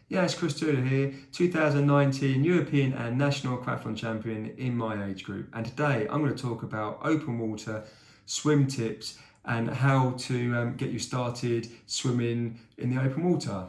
Yes, Christodoulou here, 2019 European and National Aquathlon Champion in my age group. And today I'm going to talk about open water swim tips and how to get you started swimming in the open water.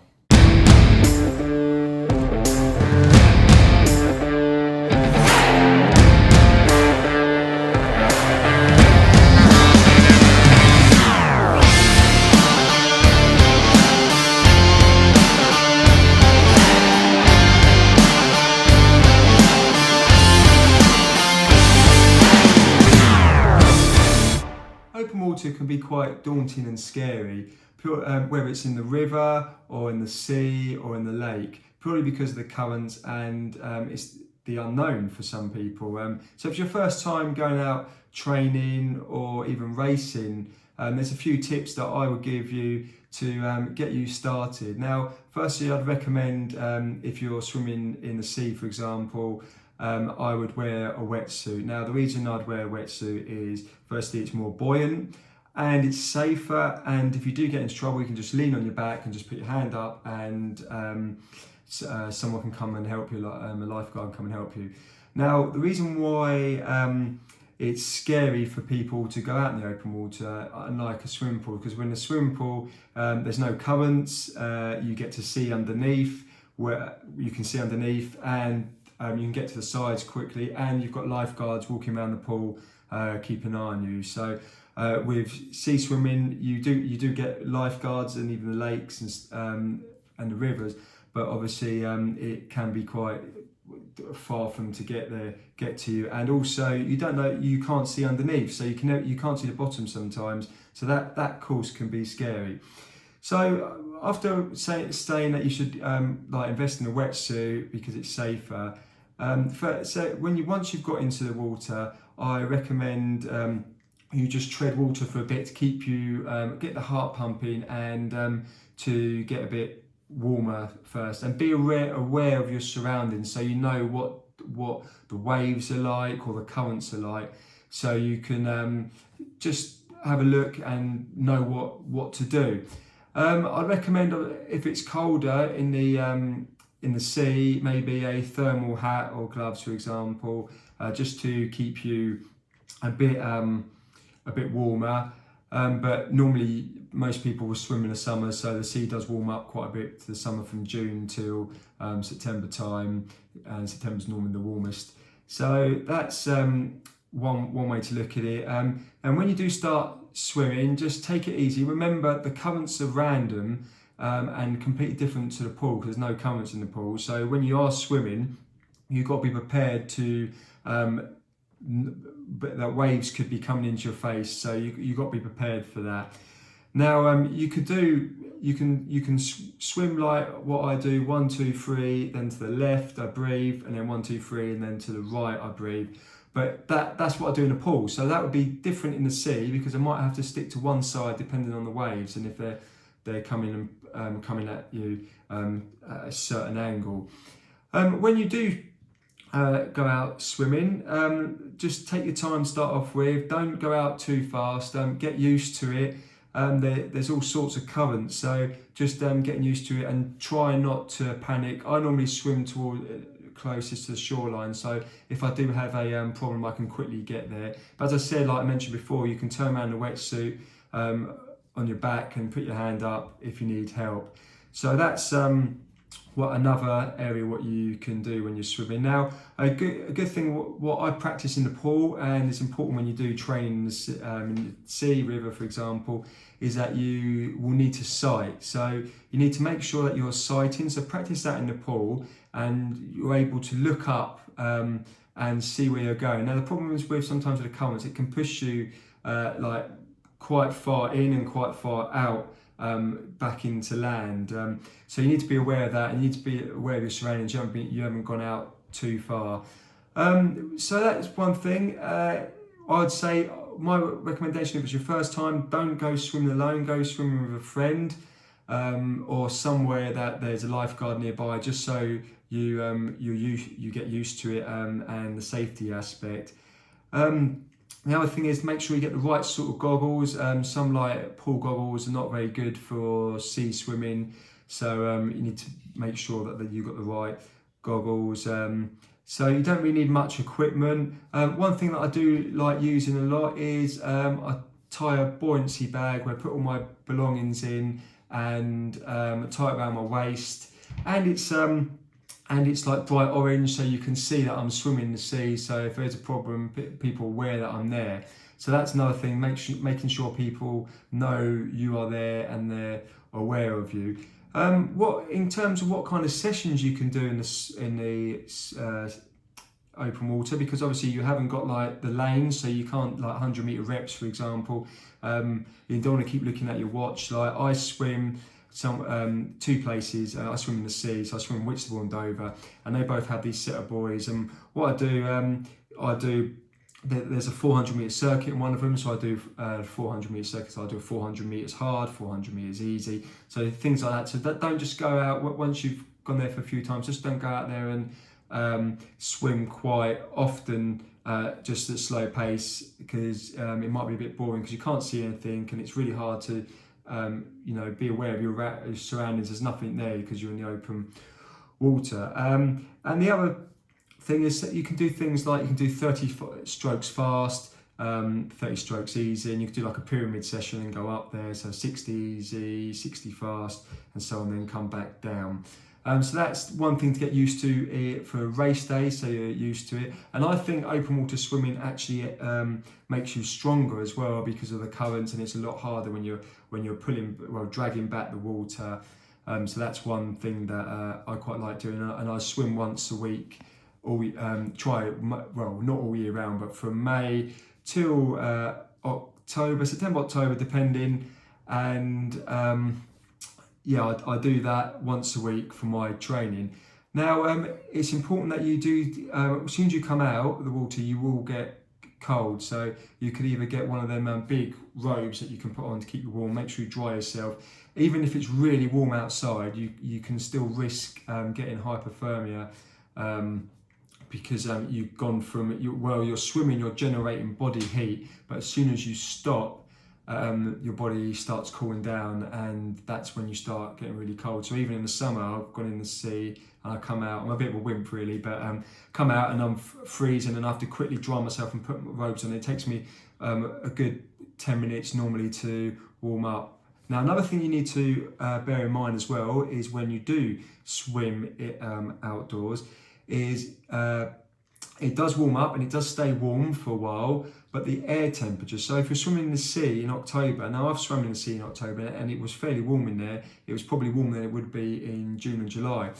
Open water can be quite daunting and scary, whether it's in the river or in the sea or in the lake, purely because of the currents and it's the unknown for some people. So if it's your first time going out training or even racing, there's a few tips that I would give you to get you started. Now, firstly, I'd recommend if you're swimming in the sea, for example, I would wear a wetsuit. Now, the reason I'd wear a wetsuit is, firstly, it's more buoyant and it's safer. And if you do get into trouble, you can just lean on your back and just put your hand up and someone can come and help you, like a lifeguard can come and help you. Now, the reason why it's scary for people to go out in the open water, unlike a swimming pool, because when a swimming pool, there's no currents, you get to see underneath, where you can see underneath, and you can get to the sides quickly, and you've got lifeguards walking around the pool, keeping an eye on you. So with sea swimming, you do get lifeguards, and even the lakes and the rivers. But obviously, it can be quite far for them to get to you, and also you can't see underneath, so you can't see the bottom sometimes. So that course can be scary. So after saying that you should invest in a wetsuit because it's safer, so once you've got into the water, I recommend you just tread water for a bit to keep you get the heart pumping and to get a bit warmer first, and be aware of your surroundings, so you know what the waves are like or the currents are like, so you can just have a look and know what to do. I'd recommend, if it's colder in the sea, maybe a thermal hat or gloves, for example, just to keep you a bit warmer. But normally most people will swim in the summer, so the sea does warm up quite a bit to the summer, from June till September time, and September's normally the warmest. So that's one way to look at it. And when you do start swimming, just take it easy. Remember, the currents are random and completely different to the pool, because there's no currents in the pool. So when you are swimming, you've got to be prepared to that waves could be coming into your face, so you've got to be prepared for that. Now, you can swim like what I do: 1, 2, 3, then to the left I breathe, and then 1, 2, 3, and then to the right I breathe. But that's what I do in a pool. So that would be different in the sea, because I might have to stick to one side depending on the waves, and if they're coming at you at a certain angle. When you do go out swimming, just take your time to start off with. Don't go out too fast. Get used to it. There's all sorts of currents, so just getting used to it, and try not to panic. I normally swim closest to the shoreline, so if I do have a problem, I can quickly get there. But as I said, like I mentioned before, you can turn around the wetsuit on your back and put your hand up if you need help. So that's another area what you can do when you're swimming. Now, a good thing what I practice in the pool, and it's important when you do training in the sea, river, for example, is that you will need to sight. So you need to make sure that you're sighting. So practice that in the pool, and you're able to look up and see where you're going. Now, the problem is sometimes with the currents, it can push you like quite far in and quite far out back into land. So you need to be aware of that, and you need to be aware of your surroundings. You haven't gone out too far. So that's one thing. I'd say my recommendation, if it's your first time, don't go swimming alone. Go swimming with a friend, or somewhere that there's a lifeguard nearby, just so you get used to it and the safety aspect. The other thing is, make sure you get the right sort of goggles. Some like pool goggles are not very good for sea swimming, So you need to make sure that you've got the right goggles. So you don't really need much equipment. One thing that I do like using a lot is I tie a buoyancy bag where I put all my belongings in, and tie it around my waist, and it's like bright orange, so you can see that I'm swimming in the sea. So if there's a problem, people are aware that I'm there. So that's another thing, making sure people know you are there and they're aware of you. What in terms of what kind of sessions you can do in the open water, because obviously you haven't got like the lanes, so you can't like 100-meter reps, for example. You don't want to keep looking at your watch. Like I swim two places. I swim in the sea, so I swim in Whitstable and Dover, and they both have these set of buoys. And what I do, there's a 400-meter circuit in one of them, so I do 400-meter circuits. I do 400 meters hard, 400 meters easy, so things like that. So don't just go out once you've gone there for a few times. Just don't go out there and swim quite often, just at slow pace, because it might be a bit boring because you can't see anything, and it's really hard to be aware of your surroundings. There's nothing there because you're in the open water. And the other thing is that you can do things like you can do 30 strokes fast, 30 strokes easy, and you can do like a pyramid session and go up there, so 60 easy, 60 fast, and so on, then come back down. So that's one thing to get used to for a race day, so you're used to it. And I think open water swimming actually makes you stronger as well because of the currents, and it's a lot harder when you're dragging back the water. So that's one thing that I quite like doing, and I swim once a week. Not all year round, but from May till September, October, depending. And I do that once a week for my training. Now, it's important that you do, as soon as you come out of the water, you will get cold. So you could either get one of them big robes that you can put on to keep you warm. Make sure you dry yourself. Even if it's really warm outside, you can still risk getting hypothermia. Because you've gone from, you're swimming, you're generating body heat, but as soon as you stop, your body starts cooling down, and that's when you start getting really cold. So even in the summer, I've gone in the sea and I come out, I'm a bit of a wimp really, but come out and I'm freezing, and I have to quickly dry myself and put my robes on. It takes me a good 10 minutes normally to warm up. Now, another thing you need to bear in mind as well is when you do swim outdoors, is it does warm up and it does stay warm for a while, but the air temperature, so if you're swimming in the sea in October, now I've swum in the sea in October and it was fairly warm in there, it was probably warmer than it would be in June and July,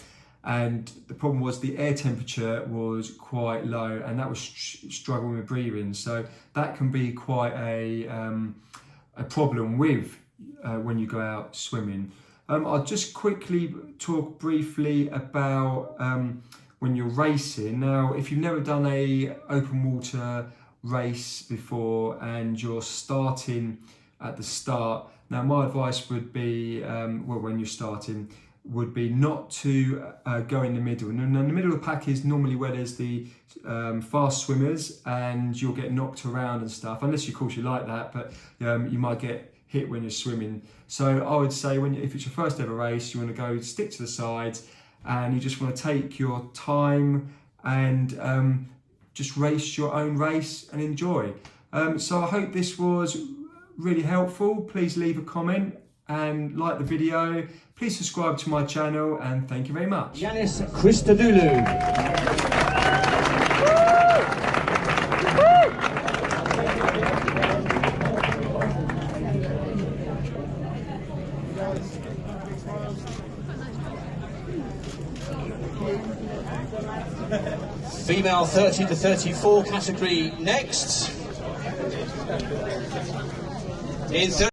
and the problem was the air temperature was quite low, and that was struggling with breathing, so that can be quite a problem with when you go out swimming. I'll just quickly talk briefly about when you're racing. Now, if you've never done a open water race before and you're starting at the start, now my advice would be, when you're starting, would be not to go in the middle. And in the middle of the pack is normally where there's the fast swimmers, and you'll get knocked around and stuff, unless of course you like that, but you might get hit when you're swimming. So I would say if it's your first ever race, you want to go stick to the sides, and you just want to take your time and just race your own race and enjoy. So I hope this was really helpful. Please leave a comment and like the video. Please subscribe to my channel, and thank you very much. Yiannis Christodoulou. Female 30 to 34 category next. In